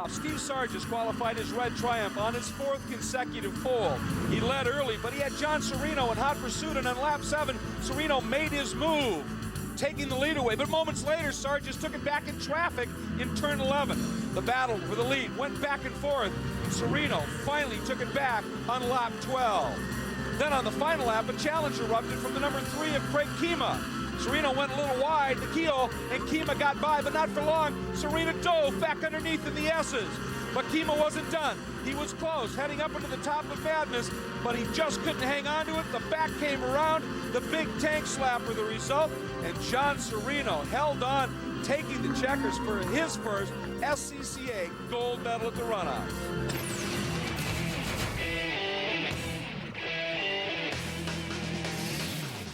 runoff. Steve Sargis qualified his red Triumph on his 4th consecutive pole. He led early, but he had John Serino in hot pursuit, and on lap 7, Serino made his move, taking the lead away. But moments later, Sargis took it back in traffic in turn 11. The battle for the lead went back and forth. Serino finally took it back on lap 12. Then on the final lap, a challenge erupted from the number 3 of Craig Kima. Serino went a little wide, the keel, and Kima got by, but not for long. Serino dove back underneath in the S's. But Kima wasn't done. He was close, heading up into the top of madness, but he just couldn't hang on to it. The back came around, the big tank slapper the result, and John Serino held on, taking the checkers for his first SCCA gold medal at the Runoffs.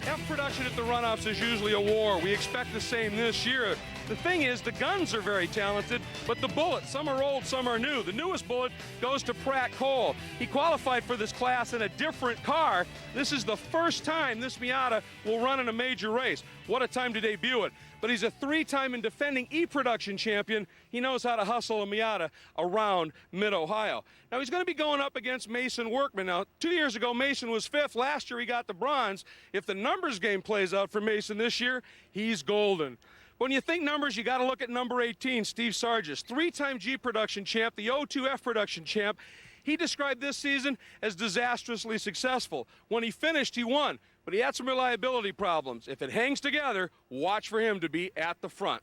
F-production at the Runoffs is usually a war. We expect the same this year. The thing is, the guns are very talented, but the bullets, some are old, some are new. The newest bullet goes to Pratt Cole. He qualified for this class in a different car. This is the first time this Miata will run in a major race. What a time to debut it. But he's a 3-time and defending E-Production champion. He knows how to hustle a Miata around Mid-Ohio. Now, he's going to be going up against Mason Workman. Now, 2 years ago, Mason was 5th. Last year, he got the bronze. If the numbers game plays out for Mason this year, he's golden. When you think numbers, you got to look at number 18, Steve Sargis, 3-time G-Production champ, the 02 F-Production champ. He described this season as disastrously successful. When he finished, he won, but he had some reliability problems. If it hangs together, watch for him to be at the front.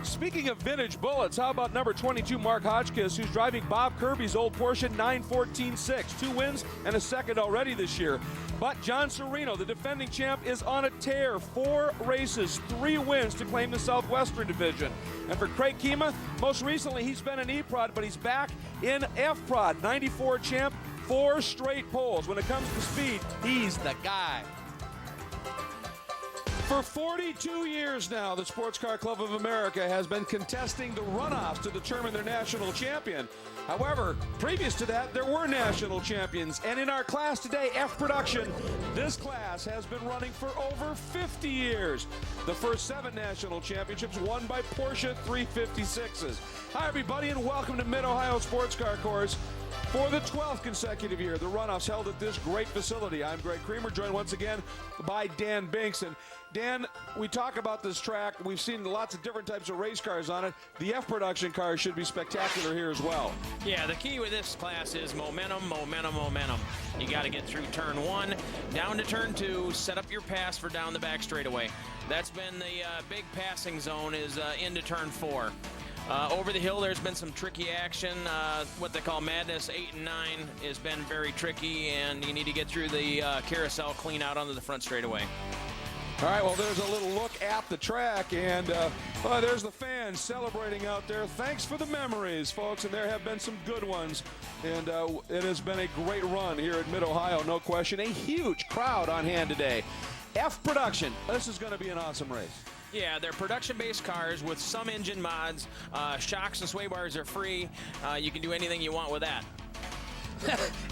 Speaking of vintage bullets, how about number 22, Mark Hotchkiss, who's driving Bob Kirby's old Porsche 914-6. 2 wins and a second already this year. But John Serino, the defending champ, is on a tear. 4 races, 3 wins to claim the Southwestern Division. And for Craig Kima, most recently he's been an E-Prod, but he's back in F-Prod. 94 champ, 4 straight poles. When it comes to speed, he's the guy. For 42 years now, the Sports Car Club of America has been contesting the Runoffs to determine their national champion. However, previous to that, there were national champions. And in our class today, F-Production, this class has been running for over 50 years. The first 7 national championships won by Porsche 356s. Hi, everybody, and welcome to Mid-Ohio Sports Car Course. For the 12th consecutive year, the Runoffs held at this great facility. I'm Greg Creamer, joined once again by Dan Binks. And Dan, we talk about this track. We've seen lots of different types of race cars on it. The F-Production cars should be spectacular here as well. Yeah, the key with this class is momentum, momentum, momentum. You got to get through turn 1, down to turn 2, set up your pass for down the back straightaway. That's been the big passing zone is into turn 4. Over the hill, there's been some tricky action. What they call madness 8 and 9 has been very tricky, and you need to get through the carousel clean out onto the front straightaway. All right, well, there's a little look at the track, and there's the fans celebrating out there. Thanks for the memories, folks, and there have been some good ones, and it has been a great run here at Mid-Ohio, no question. A huge crowd on hand today. F-Production, this is going to be an awesome race. Yeah, they're production-based cars with some engine mods. Shocks and sway bars are free. You can do anything you want with that.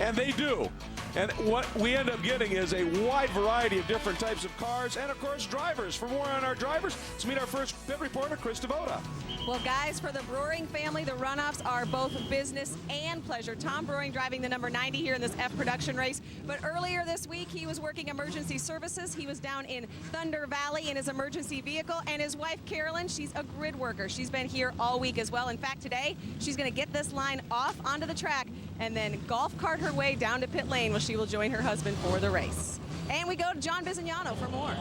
And they do. And what we end up getting is a wide variety of different types of cars and, of course, drivers. For more on our drivers, let's meet our first pit reporter, Chris Devoda. Well, guys, for the Brewing family, the Runoffs are both business and pleasure. Tom Brewing driving the number 90 here in this F-Production race. But earlier this week, he was working emergency services. He was down in Thunder Valley in his emergency vehicle. And his wife, Carolyn, she's a grid worker. She's been here all week as well. In fact, today, she's going to get this line off onto the track and then golf cart her way down to pit lane where she will join her husband for the race. And we go to John Bisognano for more.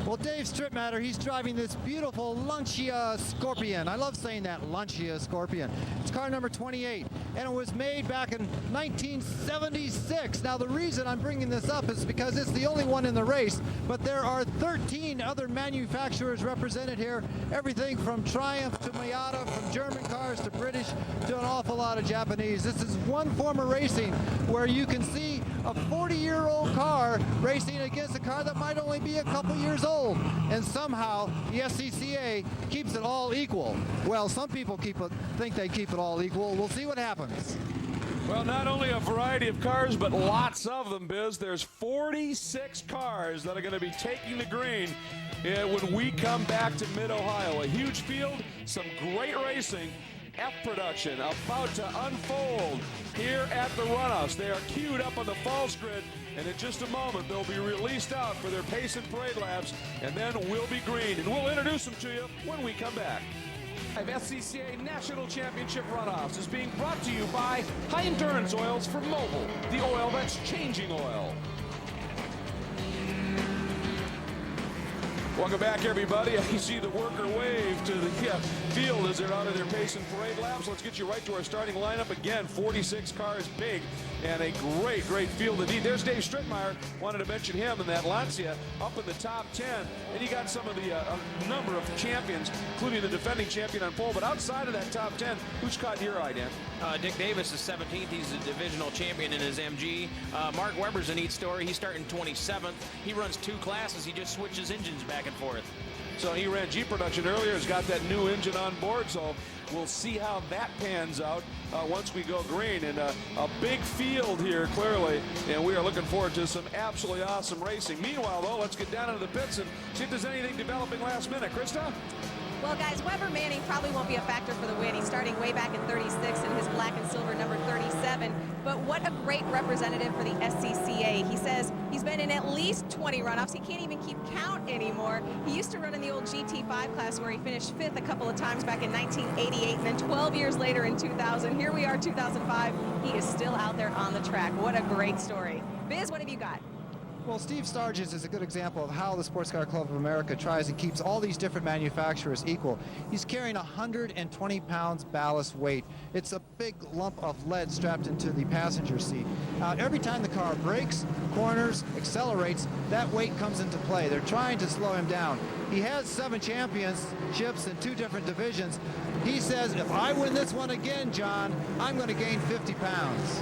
Well, Dave Stripmatter, he's driving this beautiful Lancia Scorpion. I love saying that, Lancia Scorpion. It's car number 28, and it was made back in 1976. Now, the reason I'm bringing this up is because it's the only one in the race, but there are 13 other manufacturers represented here, everything from Triumph to Miata, from German cars to British to an awful lot of Japanese. This is one form of racing where you can see a 40-year-old car racing against a car that might only be a couple years old. And somehow the SCCA keeps it all equal. Well, some people think they keep it all equal. We'll see what happens. Well, not only a variety of cars, but lots of them, Biz. There's 46 cars that are going to be taking the green when we come back to Mid-Ohio. A huge field, some great racing. F production about to unfold here at the Runoffs. They are queued up on the false grid, and in just a moment they'll be released out for their pace and parade laps, and then we'll be green, and we'll introduce them to you when we come back. SCCA National Championship Runoffs is being brought to you by High Endurance Oils for Mobile, the oil that's changing oil. Welcome back, everybody. You see the worker wave to the field as they're out of their pace and parade laps. Let's get you right to our starting lineup. Again, 46 cars big and a great field indeed. There's Dave Strittmeyer. Wanted to mention him in that Lancia up in the top 10. And you got some of the number of champions, including the defending champion on pole. But outside of that top 10, who's caught your eye, Dan? Dick Davis is 17th. He's a divisional champion in his MG. Mark Webber's a neat story. He's starting 27th. He runs 2 classes. He just switches engines back and forth. So he ran G production earlier. Has got that new engine on board. So we'll see how that pans out once we go green. And a big field here, clearly. And we are looking forward to some absolutely awesome racing. Meanwhile, though, let's get down into the pits and see if there's anything developing last minute. Krista? Well, guys, Weber Manning probably won't be a factor for the win. He's starting way back in 36 in his black and silver number 37. But what a great representative for the SCCA. He says he's been in at least 20 runoffs. He can't even keep count anymore. He used to run in the old GT5 class where he finished 5th a couple of times back in 1988. And then 12 years later in 2000, here we are, 2005. He is still out there on the track. What a great story. Biz, what have you got? Well, Steve Stargis is a good example of how the Sports Car Club of America tries and keeps all these different manufacturers equal. He's carrying 120 pounds ballast weight. It's a big lump of lead strapped into the passenger seat. Every time the car brakes, corners, accelerates, that weight comes into play. They're trying to slow him down. He has 7 championships in 2 different divisions. He says, if I win this one again, John, I'm going to gain 50 pounds.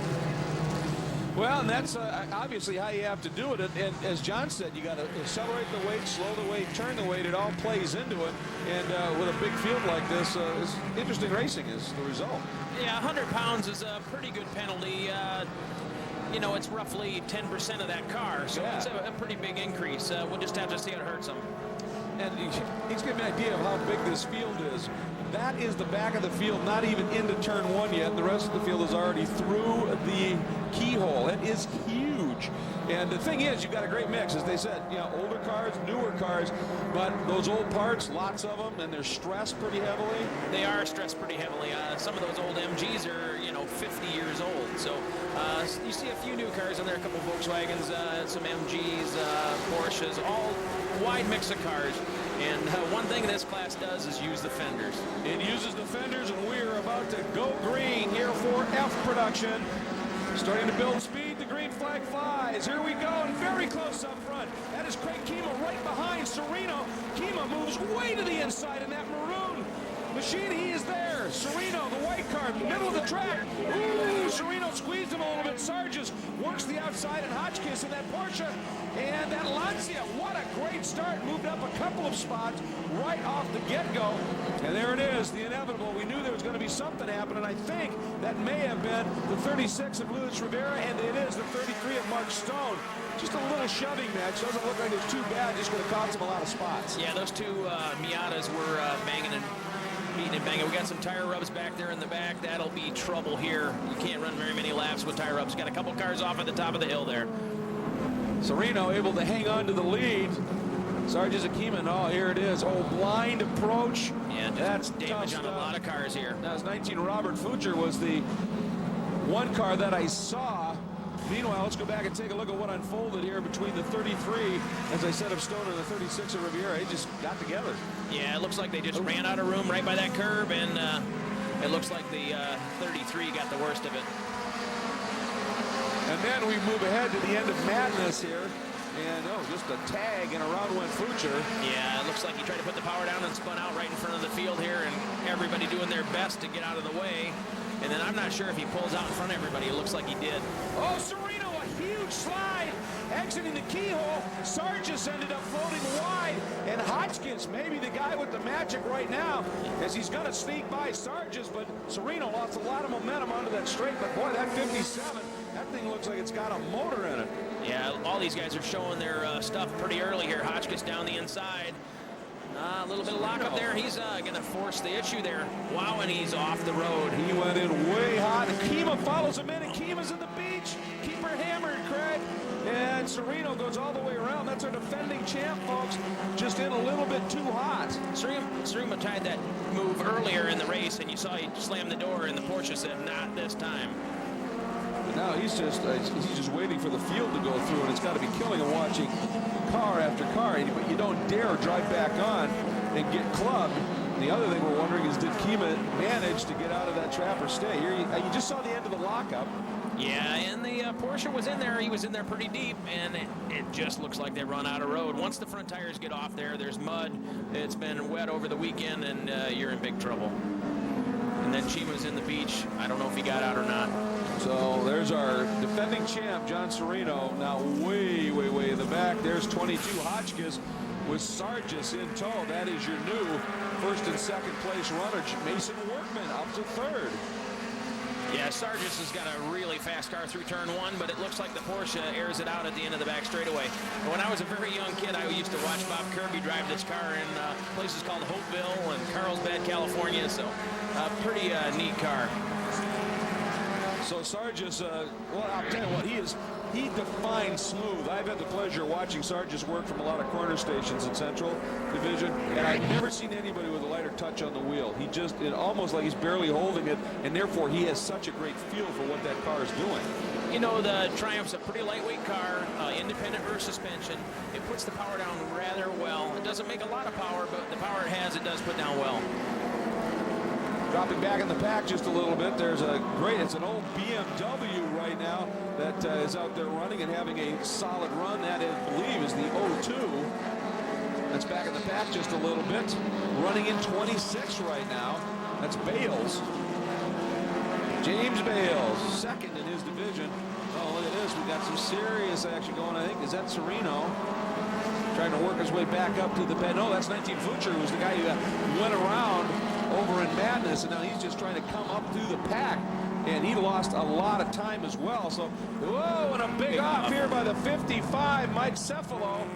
Well, and that's obviously how you have to do it. And as John said, you got to accelerate the weight, slow the weight, turn the weight. It all plays into it. And with a big field like this, interesting racing is the result. Yeah, 100 pounds is a pretty good penalty. You know, it's roughly 10% of that car, so it's a pretty big increase. We'll just have to see how it hurts him. And he's giving me an idea of how big this field is. That is the back of the field, not even into turn 1 yet. The rest of the field is already through the keyhole. It is huge. And the thing is, you've got a great mix. As they said, you know, older cars, newer cars, but those old parts, lots of them, and they're stressed pretty heavily. They are stressed pretty heavily. Some of those old MGs are, you know, 50 years old. So you see a few new cars in there, a couple Volkswagens, some MGs, Porsches, all wide mix of cars. And one thing this class does is use the fenders. It uses the fenders, and we are about to go green here for F production. Starting to build speed, the green flag flies. Here we go, and very close up front. That is Craig Kima right behind Sereno. Kima moves way to the inside in that maroon machine. He is there. Sereno, the white car, middle of the track. Ooh, Sereno squeezed him a little bit. Sargis works the outside, and Hotchkiss in that Porsche. And that Lancia, what a great start. Moved up a couple of spots right off the get-go. And there it is, the inevitable. We knew there was going to be something happen, and I think that may have been the 36 of Luis Rivera, and it is the 33 of Mark Stone. Just a little shoving match. Doesn't look like it's too bad. Just going to cost him a lot of spots. Yeah, those 2 Miatas were banging and beating and banging. We got some tire rubs back there in the back. That'll be trouble here. You can't run very many laps with tire rubs. Got a couple cars off at the top of the hill there. Sereno able to hang on to the lead. Sargis Akima, oh, here it is. Oh, blind approach. Yeah, that's damage on a lot of cars here. That was 19. Robert Fucher was the one car that I saw. Meanwhile, let's go back and take a look at what unfolded here between the 33, as I said, of Stone and the 36 of Riviera. They just got together. Yeah, it looks like they just ran out of room right by that curb, and it looks like the 33 got the worst of it. And then we move ahead to the end of madness here. And, just a tag, and around went Fucher. Yeah, it looks like he tried to put the power down and spun out right in front of the field here, and everybody doing their best to get out of the way. And then I'm not sure if he pulls out in front of everybody. It looks like he did. Oh, Sereno, a huge slide. Exiting the keyhole. Sargis ended up floating wide. And Hotchkiss, maybe the guy with the magic right now, as he's going to sneak by Sargis. But Sereno lost a lot of momentum onto that straight. But, boy, that 57, that thing looks like it's got a motor in it. Yeah, all these guys are showing their stuff pretty early here. Hotchkiss down the inside. A little bit of lockup there. He's going to force the issue there. Wow, and he's off the road. He went in way hot. And Kima follows him in, and Kima's in the beach. Keeper hammered, Craig. And Sereno goes all the way around. That's our defending champ, folks. Just in a little bit too hot. Sereno tried that move earlier in the race, and you saw he slammed the door, and the Porsche said, not this time. But now he's just waiting for the field to go through, and it's got to be killing him watching car after car. But you don't dare drive back on and get clubbed. And the other thing we're wondering is, did Kima manage to get out of that trap or stay? Here, you just saw the end of the lockup. Yeah, and the Porsche was in there. He was in there pretty deep, and it just looks like they run out of road. Once the front tires get off there's mud. It's been wet over the weekend, and you're in big trouble. And then Chima's in the beach. I don't know if he got out or not. So there's our defending champ, John Sereno, now way, way, way in the back. There's 22 Hotchkiss with Sargis in tow. That is your new first and second place runner. Mason Workman up to third. Yeah, Sargis has got a really fast car through turn one, but it looks like the Porsche airs it out at the end of the back straightaway. When I was a very young kid, I used to watch Bob Kirby drive this car in places called Hopeville and Carlsbad, California, so a pretty neat car. So Sargis, well, I'll tell you what, he defines smooth. I've had the pleasure of watching Sargis work from a lot of corner stations in Central Division, and I've never seen anybody with a lighter touch on the wheel. It almost like he's barely holding it, and therefore he has such a great feel for what that car is doing. You know, the Triumph's a pretty lightweight car, independent rear suspension. It puts the power down rather well. It doesn't make a lot of power, but the power it has, it does put down well. Dropping back in the pack just a little bit. There's it's an old BMW right now that is out there running and having a solid run. That, I believe, is the 02. That's back in the pack just a little bit. Running in 26 right now. That's Bales. James Bales, second in his division. Oh, look at this. We got some serious action going, I think. Is that Sereno? Trying to work his way back up to the bed. No, that's 19 Fucher, who was the guy who went around over in Madness, and now he's just trying to come up through the pack, and he lost a lot of time as well. So, whoa, and a big off here by the 55, Mike Cefalo,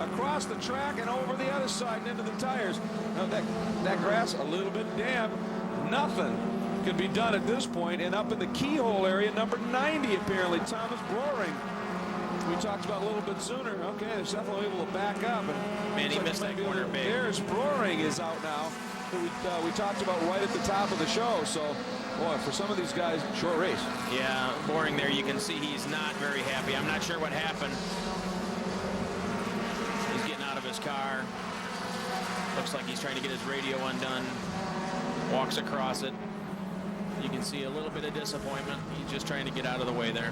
across the track and over the other side and into the tires. Now that grass a little bit damp. Nothing can be done at this point, and up in the keyhole area, number 90 apparently, Thomas Broering. We talked about a little bit sooner. Okay, Cefalo able to back up. And man, he missed that corner big. There's Broering is out now. We talked about right at the top of the show. So, boy, for some of these guys, short race. Yeah, Boring there. You can see he's not very happy. I'm not sure what happened. He's getting out of his car. Looks like he's trying to get his radio undone. Walks across it. You can see a little bit of disappointment. He's just trying to get out of the way there.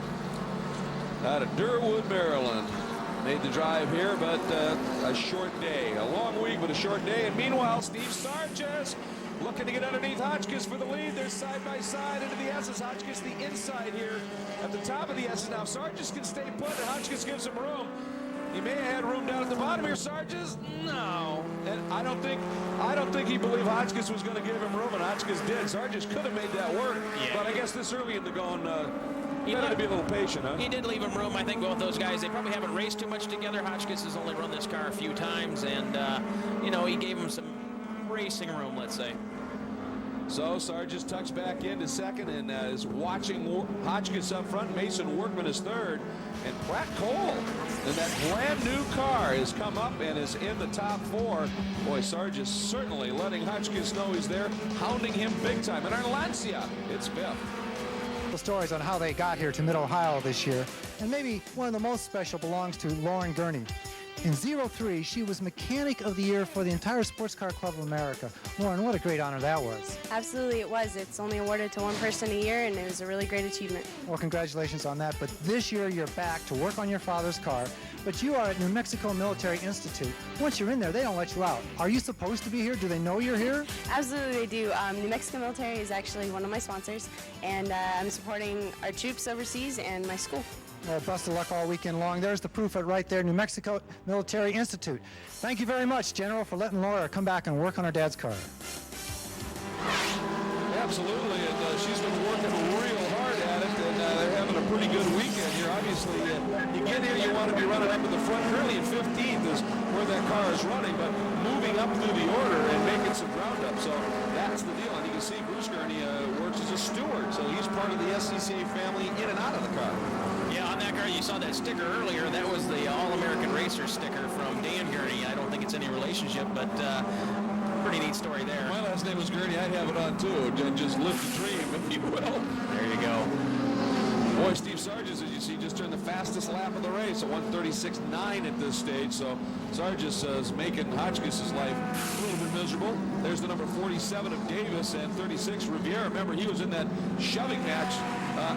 Out of Durwood, Maryland. Made the drive here, but a short day. A long week, but a short day. And meanwhile, Steve Sargis looking to get underneath Hotchkiss for the lead. They're side by side into the S's. Hotchkiss the inside here at the top of the S's. Now Sargis can stay put, and Hotchkiss gives him room. He may have had room down at the bottom here, Sargis. No. And I don't think he believed Hotchkiss was going to give him room, and Hotchkiss did. Sargis could have made that work, but I guess this early in the going, you got to be a little patient, huh? He did leave him room. I think both those guys, they probably haven't raced too much together. Hotchkiss has only run this car a few times, and, you know, he gave him some racing room, let's say. So Sargis tucks back into second and is watching Hotchkiss up front. Mason Workman is third. And Pratt Cole in that brand new car has come up and is in the top four. Boy, Sargis certainly letting Hotchkiss know he's there, hounding him big time. And our Lancia, it's fifth. Stories on how they got here to Mid-Ohio this year, and maybe one of the most special belongs to Lauren Gurney. In 03, she was Mechanic of the Year for the entire Sports Car Club of America. Lauren, what a great honor that was. Absolutely, it was. It's only awarded to one person a year, and it was a really great achievement. Well, congratulations on that. But this year, you're back to work on your father's car, but you are at New Mexico Military Institute. Once you're in there, they don't let you out. Are you supposed to be here? Do they know you're here? Absolutely, they do. New Mexico Military is actually one of my sponsors, and I'm supporting our troops overseas and my school. Well, best of luck all weekend long. There's the proof right there, New Mexico Military Institute. Thank you very much, General, for letting Laura come back and work on her dad's car. Absolutely, and she's been working real hard at at it, and they're having a pretty good weekend here. Obviously, you get here, you want to be running up in the front. Currently in 15th is where that car is running, but moving up through the order and making some ground up. So that's the deal. And you can see Bruce Gurney works as a steward, so he's part of the SCCA family in and out of the car. Yeah, on that car, you saw that sticker earlier. That was the All-American Racer sticker from Dan Gurney. I don't think it's any relationship, but pretty neat story there. If my last name was Gurney, I'd have it on too. Just live the dream, if you will. There you go. Boy, Steve Sargis, as you see, just turned the fastest lap of the race, a 1:36.9 at this stage. So Sargis is making Hotchkiss' life a little bit miserable. There's the number 47 of Davis and 36 Riviera. Remember, he was in that shoving match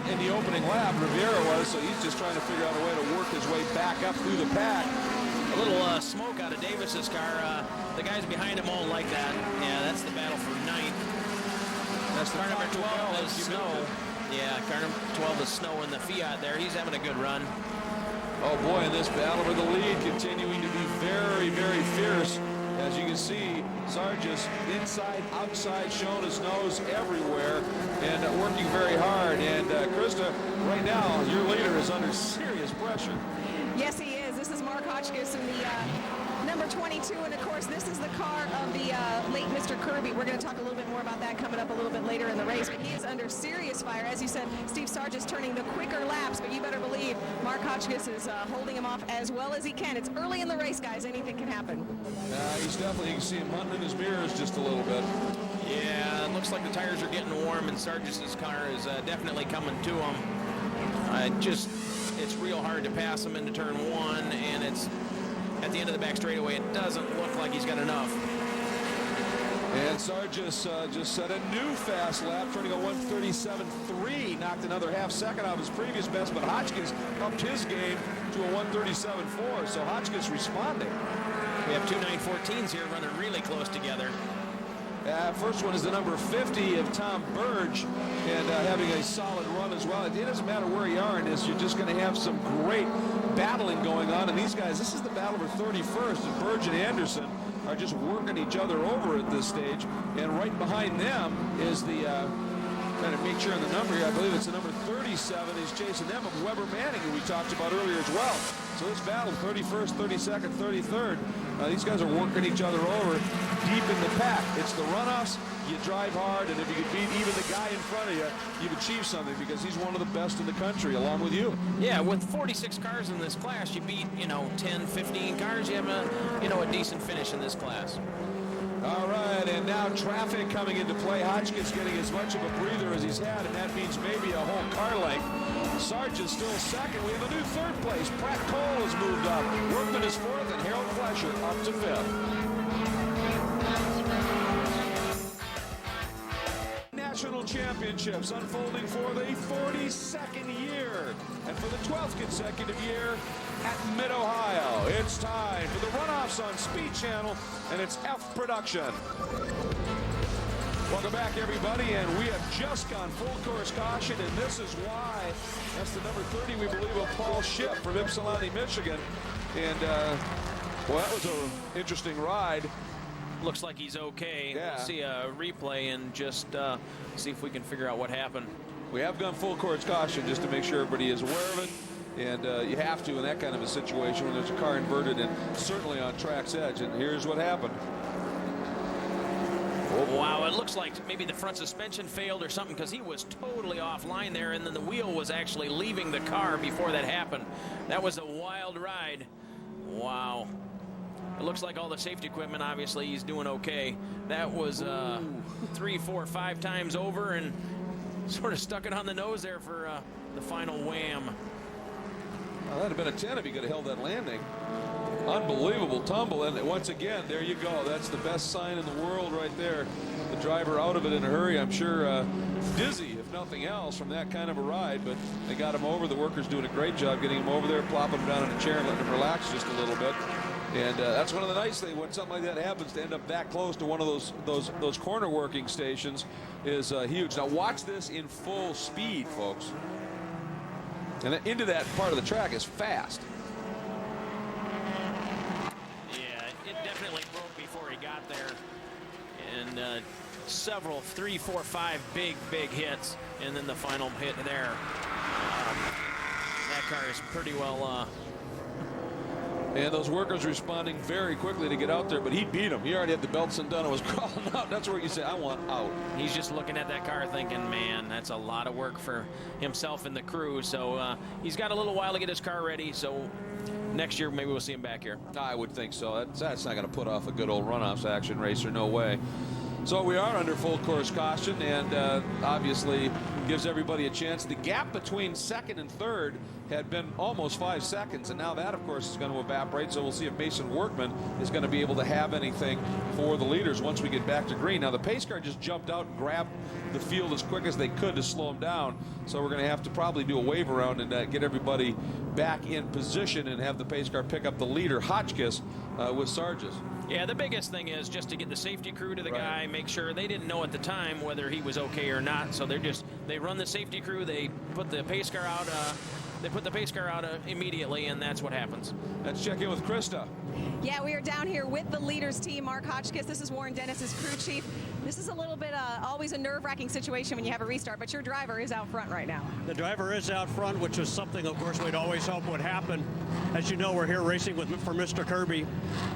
in the opening lap. Riviera was, so he's just trying to figure out a way to work his way back up through the pack. A little smoke out of Davis's car. The guys behind him won't like that. Yeah, that's the battle for ninth. That's the car number 12 is Snow. Yeah, car number 12 is Snow in the Fiat there. He's having a good run. Oh boy, and this battle for the lead continuing to be very, very fierce. As you can see, Sargis inside, outside, showing his nose everywhere and working very hard. And Krista, right now, your leader is under serious pressure. Yes, he is. This is Mark Hotchkiss in the number 22, and of course, this is the car of the late Mr. Kirby. We're going to talk a little bit more about that coming up a little bit later in the race, but he is under serious fire. As you said, Steve Sargis turning the quicker laps, but you better believe Mark Hotchkiss is holding him off as well as he can. It's early in the race, guys. Anything can happen. He's definitely, you can see him hunting in his mirrors just a little bit. Yeah, it looks like the tires are getting warm, and Sargis's car is definitely coming to him. It's real hard to pass him into turn one, and it's at the end of the back straightaway. It doesn't look like he's got enough. And Sargis just set a new fast lap, turning a 1:37.3, knocked another half second off his previous best, but Hotchkiss upped his game to a 1:37.4, so Hotchkiss responding. We have two 914s here running really close together. First one is the number 50 of Tom Burge, and having a solid run as well. It doesn't matter where you are in this, you're just going to have some great battling going on. And these guys, this is the battle for 31st, and Burge and Anderson are just working each other over at this stage. And right behind them is the, trying to make sure on the number here, I believe it's the number 37 is chasing them of Weber Manning, who we talked about earlier as well. So this battle, 31st, 32nd, 33rd, these guys are working each other over deep in the pack. It's the runoffs. You drive hard, and if you could beat even the guy in front of you, you've achieved something, because he's one of the best in the country, along with you. Yeah, with 46 cars in this class, you beat, 10, 15 cars, you have a decent finish in this class. All right, and now traffic coming into play. Hotchkiss getting as much of a breather as he's had, and that means maybe a whole car length. Sargis still second. We have a new third place. Pratt Cole has moved up. Workman is fourth, and Harold Flesher up to fifth. National Championships unfolding for the 42nd year and for the 12th consecutive year at Mid-Ohio. It's time for the runoffs on Speed Channel, and it's F Production. Welcome back, everybody, and we have just gone full course caution, and this is why. That's the number 30, we believe, of Paul Schiff from Ypsilanti, Michigan. And, well, that was an interesting ride. Looks like he's okay. Yeah. We'll see a replay and just see if we can figure out what happened. We have gone full course caution just to make sure everybody is aware of it. And you have to in that kind of a situation when there's a car inverted and certainly on track's edge. And here's what happened. Wow, it looks like maybe the front suspension failed or something, because he was totally offline there, and then the wheel was actually leaving the car before that happened. That was a wild ride. Wow. It looks like all the safety equipment, obviously, he's doing okay. That was 3, 4, 5 times over, and sort of stuck it on the nose there for the final wham. Well, that'd have been a 10 if he could have held that landing. Unbelievable tumble, and once again, there you go. That's the best sign in the world right there. The driver out of it in a hurry. I'm sure dizzy, if nothing else, from that kind of a ride, but they got him over. The workers doing a great job getting him over there, plopping him down in a chair and letting him relax just a little bit. And that's one of the nice things when something like that happens, to end up that close to one of those corner working stations is huge. Now watch this in full speed, folks. And into that part of the track is fast. Yeah, it definitely broke before he got there. And several, 3, 4, 5 big hits, and then the final hit there. That car is pretty well. And those workers responding very quickly to get out there, but he beat them. He already had the belts undone and was crawling out. That's where you say, I want out. He's just looking at that car thinking, man, that's a lot of work for himself and the crew. So he's got a little while to get his car ready. So next year, maybe we'll see him back here. I would think so. That's not going to put off a good old Runoffs action racer. No way. So we are under full course caution, and obviously gives everybody a chance. The gap between second and third had been almost 5 seconds, and now that, of course, is going to evaporate. So we'll see if Mason Workman is going to be able to have anything for the leaders once we get back to green. Now, the pace car just jumped out and grabbed the field as quick as they could to slow him down. So we're going to have to probably do a wave around and get everybody back in position and have the pace car pick up the leader, Hotchkiss, with Sargis. Yeah, the biggest thing is just to get the safety crew to the guy, make sure they didn't know at the time whether he was okay or not. So they run the safety crew, they put the pace car out, immediately, and that's what happens. Let's check in with Krista. Yeah, we are down here with the leaders team, Mark Hotchkiss. This is Warren Dennis, his crew chief. This is a little bit always a nerve-wracking situation when you have a restart, but your driver is out front right now. The driver is out front, which is something, of course, we'd always hope would happen. As you know, we're here racing for Mr. Kirby,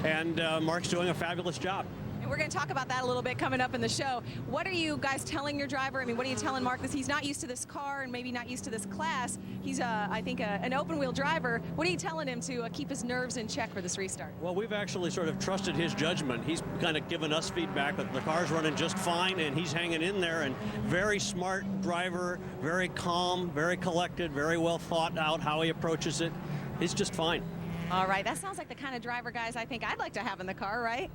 and Mark's doing a fabulous job. And we're going to talk about that a little bit coming up in the show. What are you guys telling your driver? I mean, what are you telling Mark? He's not used to this car and maybe not used to this class. He's, I think, an open-wheel driver. What are you telling him to keep his nerves in check for this restart? Well, we've actually sort of trusted his judgment. He's kind of given us feedback that the car's running just fine, and he's hanging in there. And very smart driver, very calm, very collected, very well thought out how he approaches it. He's just fine. All right, that sounds like the kind of driver, guys, I think I'd like to have in the car, right?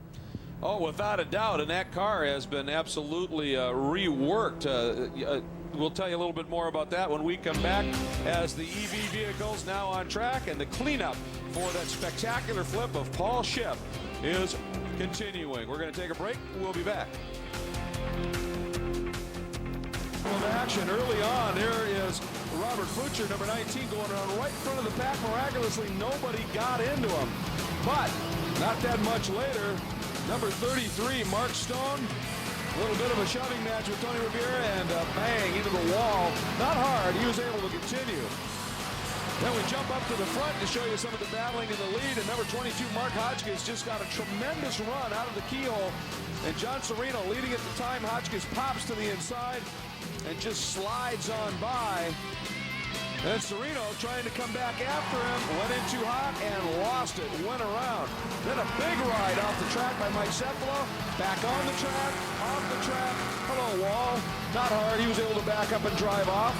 Oh, without a doubt, and that car has been absolutely reworked. We'll tell you a little bit more about that when we come back, as the EV vehicles now on track and the cleanup for that spectacular flip of Paul Ship is continuing. We're going to take a break. We'll be back. Of action early on, there is Robert Butcher, number 19, going around right in front of the pack. Miraculously, nobody got into him. But not that much later, number 33, Mark Stone, a little bit of a shoving match with Tony Rivera, and bang into the wall. Not hard. He was able to continue. Then we jump up to the front to show you some of the battling in the lead. And number 22, Mark Hotchkiss, just got a tremendous run out of the keyhole. And John Serino leading at the time. Hotchkiss pops to the inside and just slides on by. And Serino trying to come back after him, went in too hot and lost it, went around. Then a big ride off the track by Mike Cephalo, back on the track, off the track, hello wall, not hard, he was able to back up and drive off.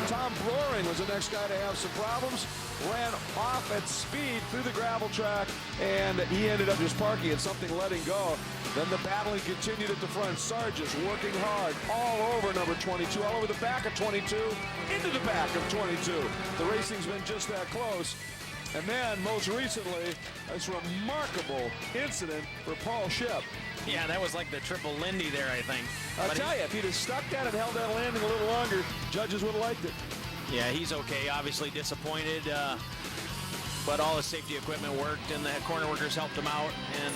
Tom Broering was the next guy to have some problems, ran off at speed through the gravel track, and he ended up just parking and something letting go. Then the battling continued at the front. Sargis working hard all over number 22, all over the back of 22, into the back of 22. The racing's been just that close. And then, most recently, this remarkable incident for Paul Ship. Yeah, that was like the triple Lindy there, I think. I'll tell you, if he'd have stuck that and held that landing a little longer, judges would have liked it. Yeah, he's okay. Obviously disappointed, but all his safety equipment worked, and the corner workers helped him out, and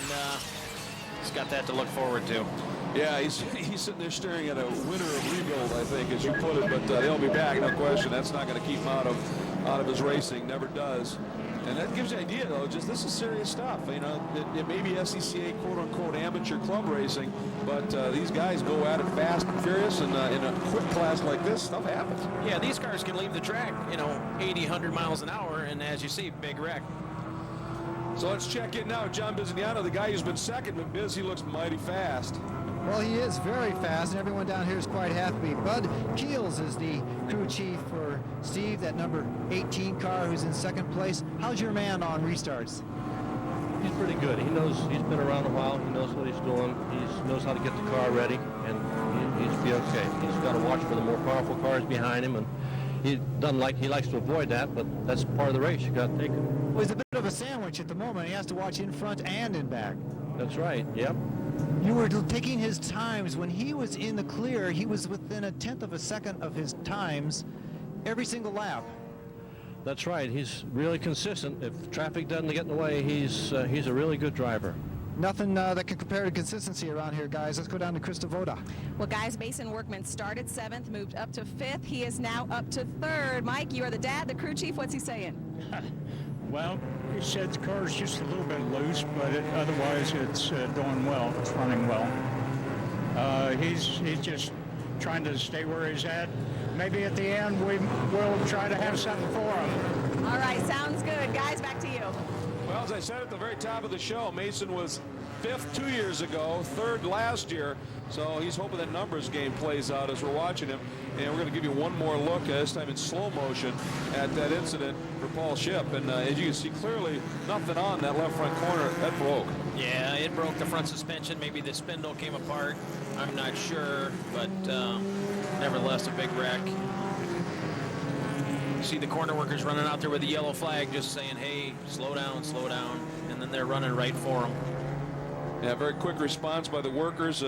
he's got that to look forward to. Yeah, he's sitting there staring at a winner of rebuild, I think, as you put it, but he'll be back, no question. That's not going to keep him out of his racing, never does. And that gives you an idea, though, just this is serious stuff. You know, it may be SCCA quote-unquote amateur club racing, but these guys go at it fast and furious, and in a quick class like this, stuff happens. Yeah, these cars can leave the track, 80, 100 miles an hour, and as you see, big wreck. So let's check in now with John Bizignano, the guy who's been second, but Biz, he looks mighty fast. Well, he is very fast, and everyone down here is quite happy. Bud Keels is the crew chief for Steve, that number 18 car who's in second place. How's your man on restarts? He's pretty good. He knows, he's been around a while. He knows what he's doing. He knows how to get the car ready, and he's be okay. He's got to watch for the more powerful cars behind him, and he likes to avoid that, but that's part of the race. You got to take it. Well, he's a bit of a sandwich at the moment. He has to watch in front and in back. That's right. Yep. You were taking his times. When he was in the clear, he was within a tenth of a second of his times every single lap. That's right. He's really consistent. If traffic doesn't get in the way, he's a really good driver. Nothing that can compare to consistency around here, guys. Let's go down to Krista Voda. Well, guys, Mason Workman started 7th, moved up to 5th. He is now up to 3rd. Mike, you are the dad, the crew chief. What's he saying? Well, he said the car's just a little bit loose, but otherwise it's doing well. It's running well. He's just trying to stay where he's at. Maybe at the end we will try to have something for him. All right, sounds good. Guys, back to you. Well, as I said at the very top of the show, Mason was 5th 2 years ago, 3rd last year. So he's hoping that numbers game plays out as we're watching him. And we're going to give you one more look, this time in slow motion, at that incident for Paul Ship. And as you can see clearly, nothing on that left front corner. That broke. Yeah, it broke the front suspension. Maybe the spindle came apart. I'm not sure, but nevertheless, a big wreck. You see the corner workers running out there with the yellow flag, just saying, hey, slow down, and then they're running right for them. Yeah, very quick response by the workers.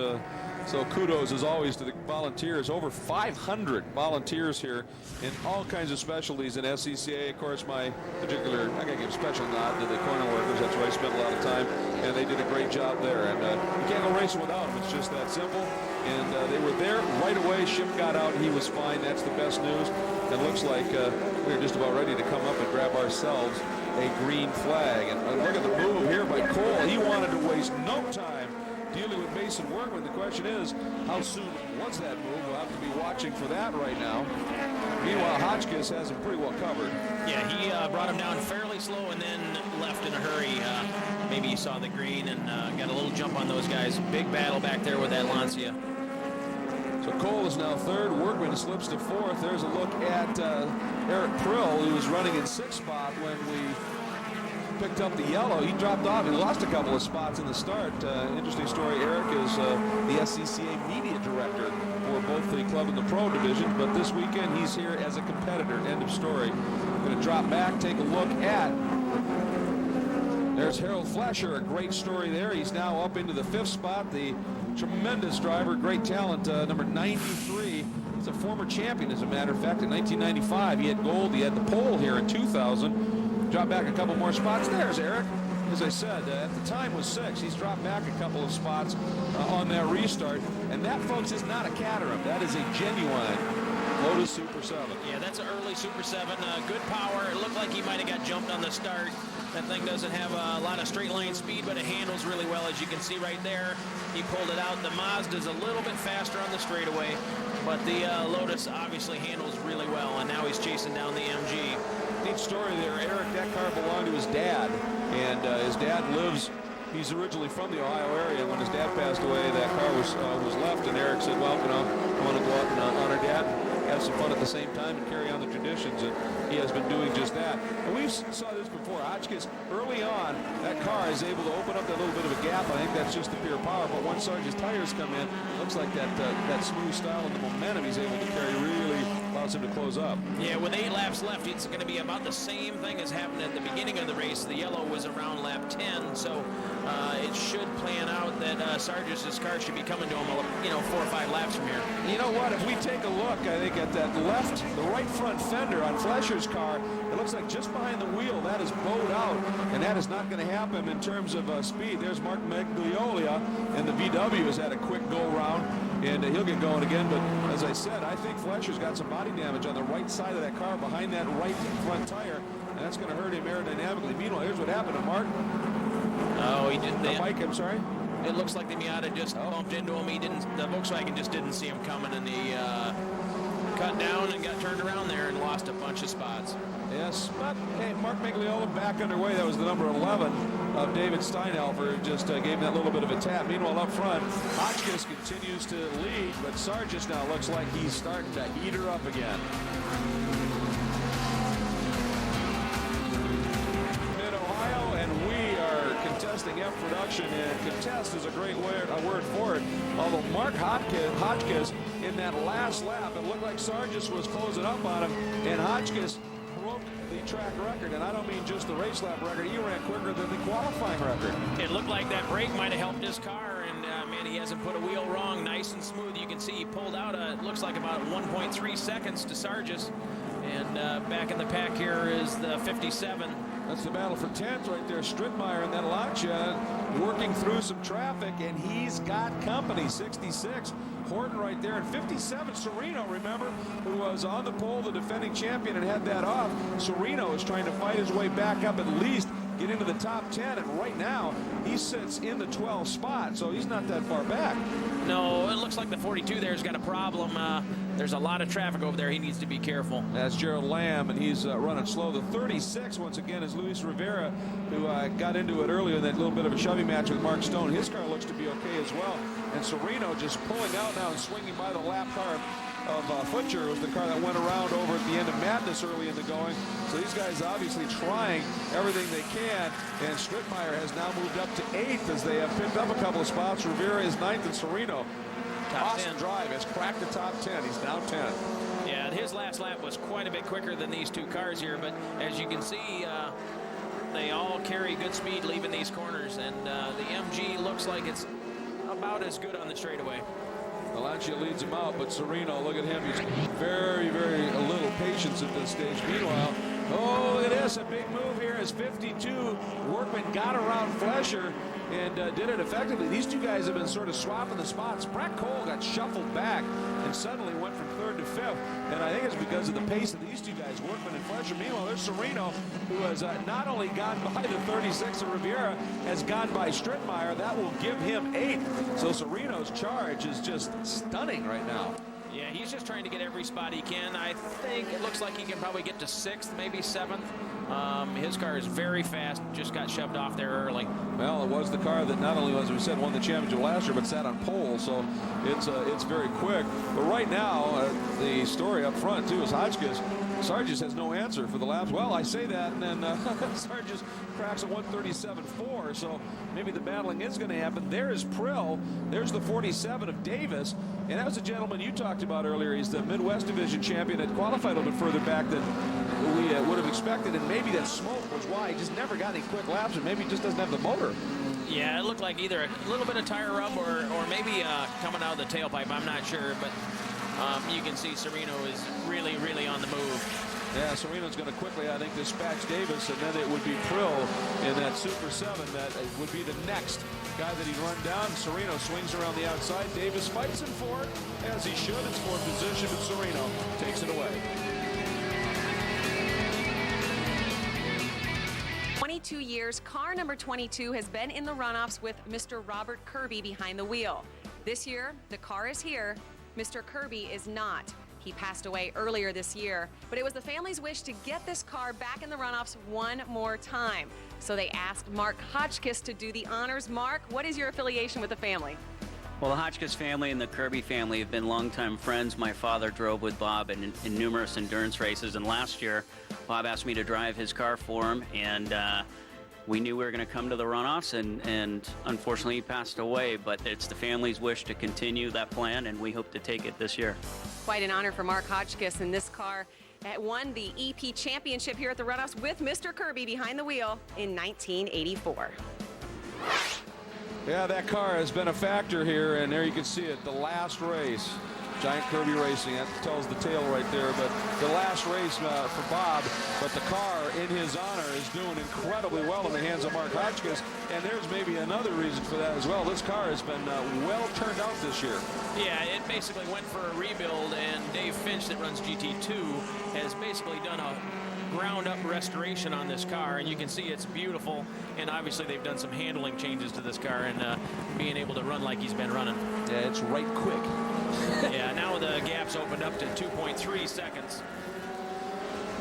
So kudos, as always, to the volunteers. Over 500 volunteers here in all kinds of specialties in SCCA. Of course, my particular, I got to give a special nod to the corner workers. That's where I spent a lot of time, and they did a great job there. And you can't go racing without them. It's just that simple. And they were there right away. Ship got out. He was fine. That's the best news. It looks like we're just about ready to come up and grab ourselves a green flag. And look at the move here by Cole. He wanted to waste no time dealing with Mason Workman. The question is, how soon was that move? We'll have to be watching for that right now. Meanwhile, Hotchkiss has him pretty well covered. Yeah, he brought him down fairly slow and then left in a hurry. Maybe he saw the green and got a little jump on those guys. Big battle back there with that Lancia. So Cole is now 3rd. Workman slips to 4th. There's a look at Eric Prill, who was running in 6th spot when we picked up the yellow. He dropped off. He lost a couple of spots in the start. Interesting story. Eric is the SCCA media director for both the club and the pro division, but this weekend he's here as a competitor. End of story. Going to drop back, take a look at. There's Harold Flesher, a great story there. He's now up into the 5th spot. The tremendous driver, great talent, number 93. He's a former champion, as a matter of fact. In 1995, he had gold. He had the pole here in 2000. Dropped back a couple more spots. There's Eric. As I said, at the time was 6. He's dropped back a couple of spots on that restart. And that, folks, is not a Caterham. That is a genuine Lotus Super 7. Yeah, that's an early Super 7. Good power. It looked like he might have got jumped on the start. That thing doesn't have a lot of straight line speed, but it handles really well, as you can see right there. He pulled it out. The Mazda's a little bit faster on the straightaway, but the Lotus obviously handles really well, and now he's chasing down the MG. Neat story there, Eric. That car belonged to his dad, and his dad lives. He's originally from the Ohio area. When his dad passed away, that car was left, and Eric said, "Well, I want to go out and honor Dad, have some fun at the same time, and carry on the traditions." And he has been doing just that. And we saw this before. Hotchkiss, early on, that car is able to open up that little bit of a gap. I think that's just the pure power. But once Sargent's tires come in, it looks like that smooth style and the momentum he's able to carry really allows him to close up. Yeah, with 8 laps left, it's going to be about the same thing as happened at the beginning of the race. The yellow was around lap 10, so it should plan out that Sargent's car should be coming to him, 4 or 5 laps from here. You know what? If we take a look, I think at that the right front fender on Flesher's car, it looks like just behind the wheel, that is bowed out, and that is not going to happen in terms of speed. There's Mark Magliola, and the VW has had a quick go-round, and he'll get going again. But as I said, I think Flesher's got some body damage on the right side of that car behind that right front tire, and that's going to hurt him aerodynamically. Meanwhile, here's what happened to Mark. Oh, he did that. Mike, I'm sorry? It looks like the Miata just bumped into him. The Volkswagen just didn't see him coming, and he cut down and got turned around there and lost a bunch of spots. Yes, but hey, Mark Magliola back underway. That was the number 11 of David Steinhelfer. Just gave him that little bit of a tap. Meanwhile, up front, Hotchkiss continues to lead, but Sargent now looks like he's starting to heat her up again. Mid-Ohio, and we are contesting F production, and contest is a great word for it. Although Mark Hotchkiss in that last lap, it looked like Sargent was closing up on him, and Hotchkiss broke the track record, and I don't mean just the race lap record. He ran quicker than the qualifying record. It looked like that brake might have helped his car, and man, he hasn't put a wheel wrong. Nice and smooth. You can see he pulled out it looks like about 1.3 seconds to Sargent. And back in the pack here is the 57. That's the battle for 10th right there. Strittmeyer and that Lancia working through some traffic, and he's got company. 66, Horton right there, and 57, Serino, remember, who was on the pole, the defending champion, and had that off. Serino is trying to fight his way back up, at least get into the top 10, and right now he sits in the 12th spot, so he's not that far back. No, it looks like the 42 there's got a problem. There's a lot of traffic over there. He needs to be careful. That's Gerald Lamb, and he's running slow. The 36, once again, is Luis Rivera, who got into it earlier in that little bit of a shoving match with Mark Stone. His car looks to be okay as well. And Serino just pulling out now and swinging by the lap car of Futcher. It was the car that went around over at the end of Madness early in the going. So these guys obviously trying everything they can. And Strittmeyer has now moved up to 8th as they have picked up a couple of spots. Rivera is 9th, and Serino, awesome drive, has cracked the top 10. He's now 10. Yeah, his last lap was quite a bit quicker than these two cars here, but as you can see, they all carry good speed leaving these corners, and the MG looks like it's about as good on the straightaway. Lancia leads him out, but Serino, look at him. He's very, very little patience at this stage. Meanwhile, oh, look at this. A big move here as 52. Workman got around Flesher and did it effectively. These two guys have been sort of swapping the spots. Brett Cole got shuffled back and suddenly went from 3rd to 5th. And I think it's because of the pace of these two guys, Workman and Flesher. Meanwhile, there's Serino, who has not only gone by the 36 of Riviera, has gone by Strittmeyer. That will give him 8th. So Serino's charge is just stunning right now. Yeah, he's just trying to get every spot he can. I think it looks like he can probably get to 6th, maybe 7th. His car is very fast, just got shoved off there early. Well, it was the car that not only, as we said, won the championship last year, but sat on pole, so it's very quick. But right now, the story up front, too, is Hotchkiss. Sargis has no answer for the laps. Well, I say that, and then Sargis cracks a 137.4, so maybe the battling is going to happen. There's Prill. There's the 47 of Davis, and that was a gentleman you talked about earlier. He's the Midwest Division champion. Had qualified a little bit further back than we would have expected, and maybe that smoke was why he just never got any quick laps, or maybe he just doesn't have the motor. Yeah, it looked like either a little bit of tire rub or maybe coming out of the tailpipe. I'm not sure, but you can see Serino is really, really on the move. Yeah, Serino's going to quickly, I think, dispatch Davis, and then it would be Prill in that Super 7 that would be the next guy that he'd run down. Serino swings around the outside. Davis fights him for it, as he should. It's 4th position, but Serino takes it away. 22 years, car number 22 has been in the runoffs with Mr. Robert Kirby behind the wheel. This year, the car is here. Mr. Kirby is not. He passed away earlier this year, but it was the family's wish to get this car back in the runoffs one more time. So they asked Mark Hotchkiss to do the honors. Mark, what is your affiliation with the family? Well, the Hotchkiss family and the Kirby family have been longtime friends. My father drove with Bob in numerous endurance races, and last year, Bob asked me to drive his car for him, and we knew we were going to come to the runoffs, and unfortunately he passed away, but it's the family's wish to continue that plan, and we hope to take it this year. Quite an honor for Mark Hotchkiss, and this car won the EP championship here at the runoffs with Mr. Kirby behind the wheel in 1984. Yeah, that car has been a factor here, and there you can see it, the last race. Giant Kirby Racing, that tells the tale right there, but the last race for Bob, but the car in his honor is doing incredibly well in the hands of Mark Hotchkiss, and there's maybe another reason for that as well. This car has been well turned out this year. Yeah, it basically went for a rebuild, and Dave Finch that runs GT2 has basically done a ground-up restoration on this car, and you can see it's beautiful, and obviously they've done some handling changes to this car and being able to run like he's been running. Yeah, it's right quick. Yeah, now the gap's opened up to 2.3 seconds.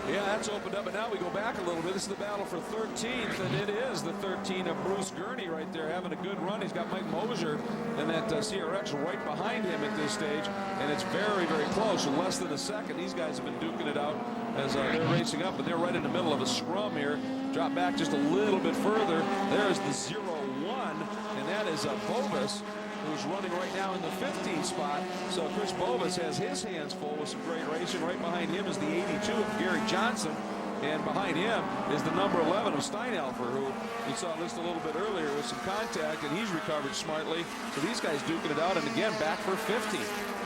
Yeah, that's opened up, and now we go back a little bit. This is the battle for 13th, and it is the 13 of Bruce Gurney right there having a good run. He's got Mike Mosier and that CRX right behind him at this stage, and it's very, very close. In less than a second, these guys have been duking it out as they're racing up, and they're right in the middle of a scrum here. Drop back just a little bit further. There's the 0-1, and that is Bovis, who's running right now in the 15th spot. So Chris Bovis has his hands full with some great racing. Right behind him is the 82 of Gary Johnson. And behind him is the number 11 of Steinhelfer, who we saw listed a little bit earlier with some contact, and he's recovered smartly. So these guys duking it out, and again, back for 50.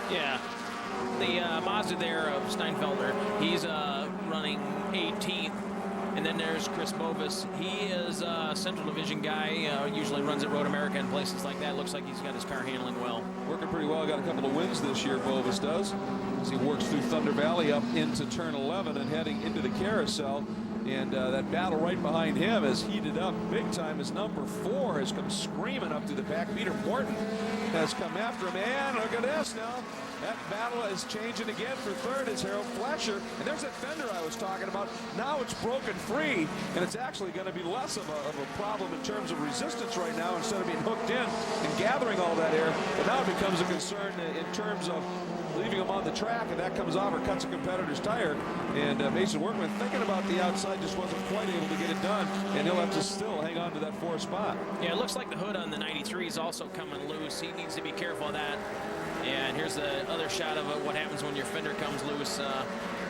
Yeah. The Mazda there of Steinfelder, he's running 18th. And then there's Chris Bovis. He is a Central Division guy, usually runs at Road America and places like that. Looks like he's got his car handling well. Working pretty well. Got a couple of wins this year, Bovis does, as he works through Thunder Valley up into turn 11 and heading into the carousel. And that battle right behind him has heated up big time as number 4 has come screaming up to the back. Peter Morton has come after him. And look at this now. That battle is changing again for third is Harold Fletcher. And there's that fender I was talking about. Now it's broken free, and it's actually going to be less of a problem in terms of resistance right now instead of being hooked in and gathering all that air. But now it becomes a concern in terms of leaving him on the track, and that comes off or cuts a competitor's tire. And Mason Workman, thinking about the outside, just wasn't quite able to get it done, and he'll have to still hang on to that 4th spot. Yeah, it looks like the hood on the 93 is also coming loose. He needs to be careful of that. And here's the other shot of what happens when your fender comes loose.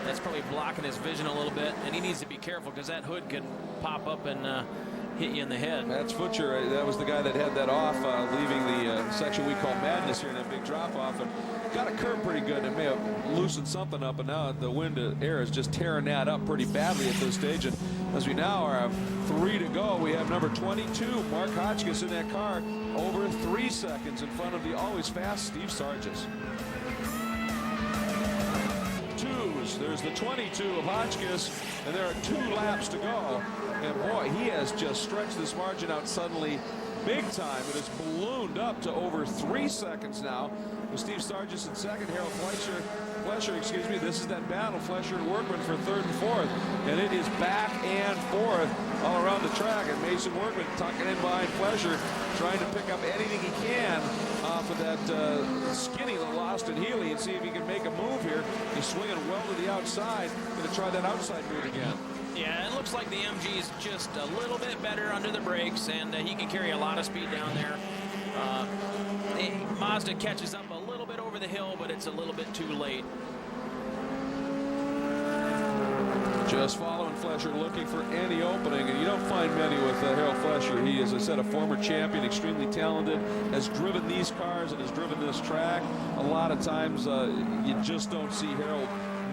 That's probably blocking his vision a little bit, and he needs to be careful because that hood can pop up and hit you in the head. That's Futcher. That was the guy that had that off, leaving the section we call Madness here in that big drop-off, and got a curve pretty good. It may have loosened something up, and now the wind air is just tearing that up pretty badly at this stage. And as we now are 3 to go, we have number 22, Mark Hotchkiss, in that car, over 3 seconds in front of the always fast Steve Sargis. There's the 22 of Hotchkiss, and there are 2 laps to go. And boy, he has just stretched this margin out suddenly big time. It has ballooned up to over 3 seconds now. With Steve Sargis in second, Harold Fletcher, excuse me. This is that battle, Fletcher and Workman for 3rd and 4th. And it is back and forth all around the track. And Mason Workman tucking in behind Fletcher, trying to pick up anything he can off of that skinny that lost in Healy and see if he can make a move here. He's swinging well to the outside. Going to try that outside move again. Yeah, it looks like the MG is just a little bit better under the brakes, and he can carry a lot of speed down there. Mazda catches up a little bit over the hill, but it's a little bit too late. Just following Fletcher, looking for any opening, and you don't find many with Harold Fletcher. He is, as I said, a former champion, extremely talented, has driven these cars and has driven this track. A lot of times you just don't see Harold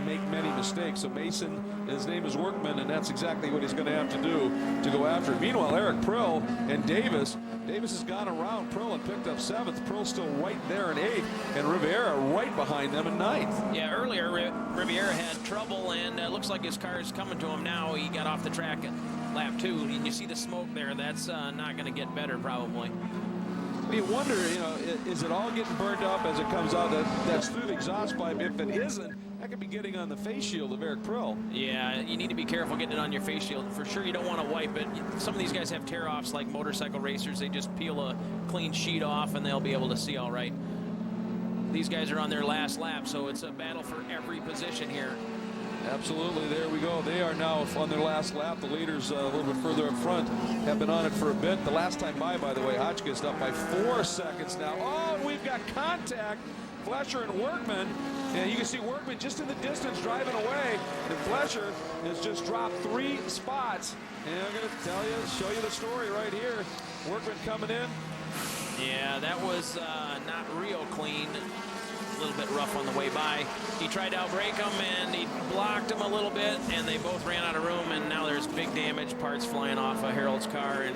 make many mistakes. So Mason, his name is Workman, and that's exactly what he's going to have to do to go after it. Meanwhile, Eric Prill and Davis has gone around Prill and picked up 7th. Prill's still right there in 8th, and Riviera right behind them in 9th. Yeah, earlier Riviera had trouble, and looks like his car is coming to him now. He got off the track at lap 2, and you see the smoke there. That's not going to get better probably. You wonder, is it all getting burned up as it comes out? That's through the exhaust pipe. If it isn't, that could be getting on the face shield of Eric Prill. Yeah, you need to be careful getting it on your face shield. For sure, you don't want to wipe it. Some of these guys have tear-offs like motorcycle racers. They just peel a clean sheet off, and they'll be able to see all right. These guys are on their last lap, so it's a battle for every position here. Absolutely, there we go. They are now on their last lap. The leaders a little bit further up front have been on it for a bit. The last time by the way, Hotchkiss up by 4 seconds now. Oh, and we've got contact. Fletcher and Workman. And you can see Workman just in the distance driving away. And Fletcher has just dropped 3 spots. And I'm going to show you the story right here. Workman coming in. Yeah, that was not real clean. A little bit rough on the way by. He tried to outbrake him, and he blocked him a little bit, and they both ran out of room, and now there's big damage, parts flying off of Harold's car, and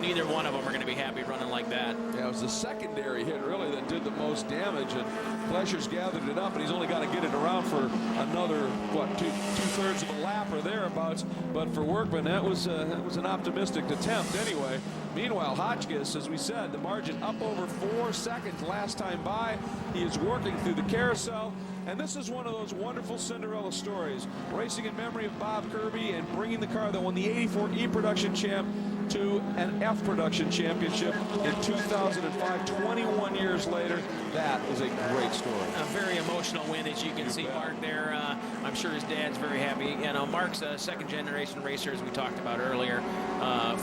neither one of them are going to be happy running like that. Yeah, it was the secondary hit, really, that did the most damage, and Fletcher's gathered it up, and he's only got to get it around for another, what, two-thirds of a lap or thereabouts. But for Workman, that was an optimistic attempt anyway. Meanwhile, Hotchkiss, as we said, the margin up over 4 seconds last time by. He is working through the carousel. And this is one of those wonderful Cinderella stories. Racing in memory of Bob Kirby and bringing the car that won the 84 E Production Champ to an F Production Championship in 2005, 21 years later. That is a great story. A very emotional win, as you can see Mark there. I'm sure his dad's very happy. You know, Mark's a second-generation racer, as we talked about earlier.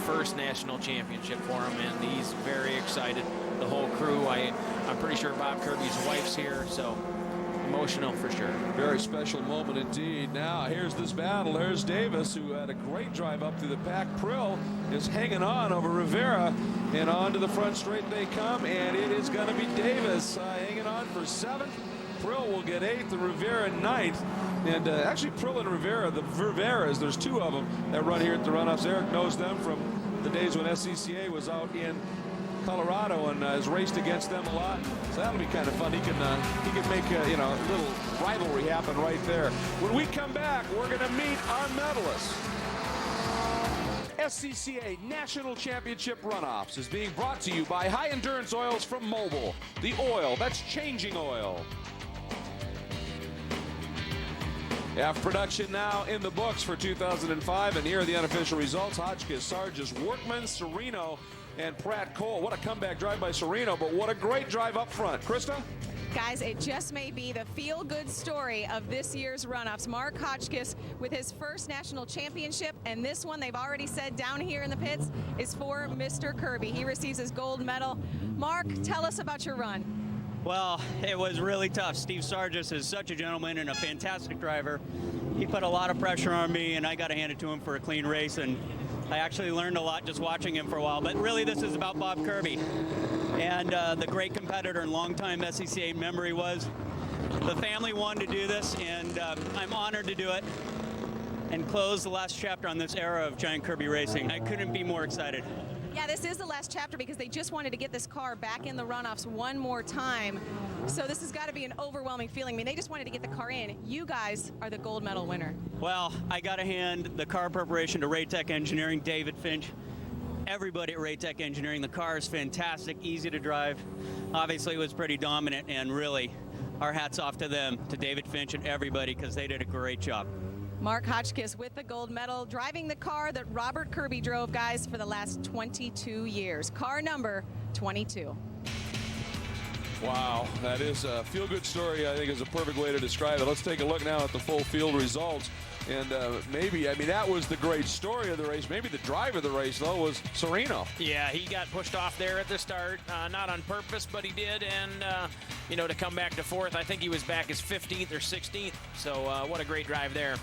First national championship for him, and he's very excited. The whole crew. I'm pretty sure Bob Kirby's wife's here, so emotional for sure. Very special moment indeed. Now here's this battle. There's Davis, who had a great drive up through the pack. Prill is hanging on over Rivera, and onto the front straight they come, and it is going to be Davis hanging on for 7th. Prill will get 8th and Rivera 9th. And actually, Prill and Rivera, the Riveras, there's 2 of them that run here at the Runoffs. Eric knows them from the days when SCCA was out in Colorado and has raced against them a lot. So that'll be kind of fun. He can make a little rivalry happen right there. When we come back, we're going to meet our medalists. SCCA National Championship Runoffs is being brought to you by High Endurance Oils from Mobil, the oil that's changing oil. F production now in the books for 2005, and here are the unofficial results. Hotchkiss, Sargis, Workman, Sereno, and Pratt Cole. What a comeback drive by Sereno, but what a great drive up front. Krista? Guys, it just may be the feel-good story of this year's Runoffs. Mark Hotchkiss with his first national championship, and this one, they've already said down here in the pits, is for Mr. Kirby. He receives his gold medal. Mark, tell us about your run. Well, it was really tough. Steve Sargis is such a gentleman and a fantastic driver. He put a lot of pressure on me, and I got to hand it to him for a clean race, and I actually learned a lot just watching him for a while. But really, this is about Bob Kirby and the great competitor and longtime SCCA member he was. The family wanted to do this, and I'm honored to do it and close the last chapter on this era of Giant Kirby racing. I couldn't be more excited. Yeah, this is the last chapter because they just wanted to get this car back in the Runoffs one more time. So this has got to be an overwhelming feeling. I mean, they just wanted to get the car in. You guys are the gold medal winner. Well, I got to hand the car preparation to Raytech Engineering, David Finch. Everybody at Raytech Engineering. The car is fantastic, easy to drive. Obviously, it was pretty dominant, and really, our hats off to them, to David Finch and everybody, because they did a great job. Mark Hotchkiss with the gold medal, driving the car that Robert Kirby drove, guys, for the last 22 years. Car number 22. Wow, that is a feel-good story, I think, is a perfect way to describe it. Let's take a look now at the full field results. And maybe, I mean, that was the great story of the race. Maybe the drive of the race, though, was Sereno. Yeah, he got pushed off there at the start, not on purpose, but he did. And, to come back to 4th, I think he was back as 15th or 16th. So what a great drive there.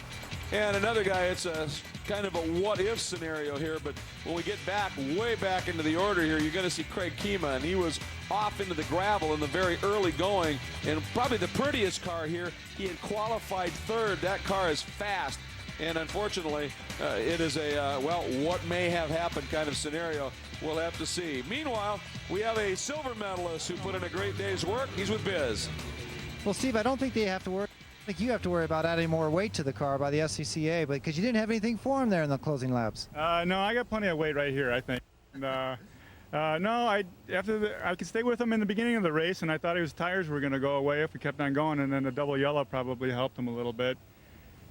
And another guy, it's a kind of a what-if scenario here, but when we get back, way back into the order here, you're going to see Craig Kima, and he was off into the gravel in the very early going, and probably the prettiest car here. He had qualified 3rd. That car is fast, and unfortunately, it is a, what may have happened kind of scenario. We'll have to see. Meanwhile, we have a silver medalist who put in a great day's work. He's with Biz. Well, Steve, I don't think they have to worry. I think you have to worry about adding more weight to the car by the SCCA, but because you didn't have anything for him there in the closing laps. No, I got plenty of weight right here, I think. And, no, I could stay with him in the beginning of the race, and I thought his tires were going to go away if we kept on going, and then the double yellow probably helped him a little bit.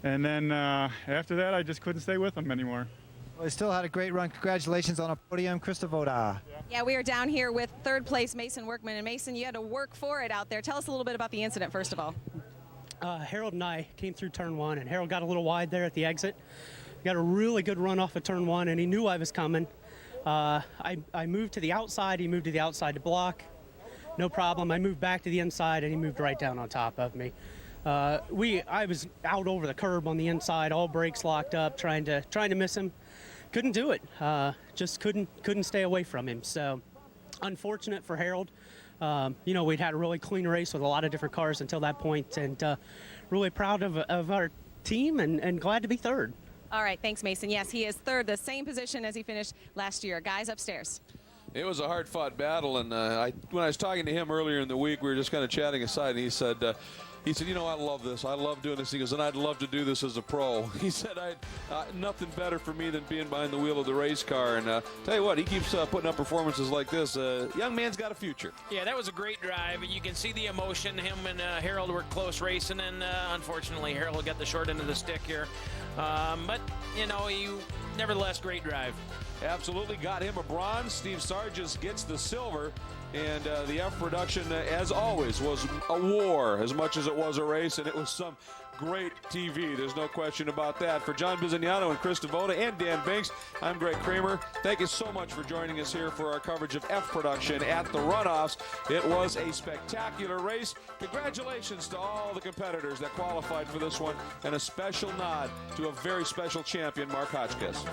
And then after that, I just couldn't stay with him anymore. Well, he still had a great run. Congratulations on a podium, Krista Voda. Yeah, we are down here with 3rd place Mason Workman. And Mason, you had to work for it out there. Tell us a little bit about the incident, first of all. Harold and I came through turn 1, and Harold got a little wide there at the exit. Got a really good run off of turn 1, and he knew I was coming. I moved to the outside. He moved to the outside to block. No problem. I moved back to the inside, and he moved right down on top of me. I was out over the curb on the inside, all brakes locked up, trying to miss him. Couldn't do it. Just couldn't stay away from him. So, unfortunate for Harold. We'd had a really clean race with a lot of different cars until that point, and really proud of our team and glad to be 3rd. All right, thanks, Mason. Yes, he is 3rd, the same position as he finished last year. Guys upstairs. It was a hard-fought battle, and when I was talking to him earlier in the week, we were just kind of chatting aside, and he said, I love this. I love doing this. He goes, and I'd love to do this as a pro. He said, nothing better for me than being behind the wheel of the race car. And tell you what, he keeps putting up performances like this. Young man's got a future. Yeah, that was a great drive. You can see the emotion. Him and Harold were close racing, and unfortunately, Harold got the short end of the stick here. But, nevertheless, great drive. Absolutely got him a bronze. Steve Sargis gets the silver. And the F production, as always, was a war as much as it was a race, and it was some great TV. There's no question about that. For John Bizignano and Chris Devoda and Dan Banks, I'm Greg Kramer. Thank you so much for joining us here for our coverage of F production at the Runoffs. It was a spectacular race. Congratulations to all the competitors that qualified for this one, and a special nod to a very special champion, Mark Hotchkiss.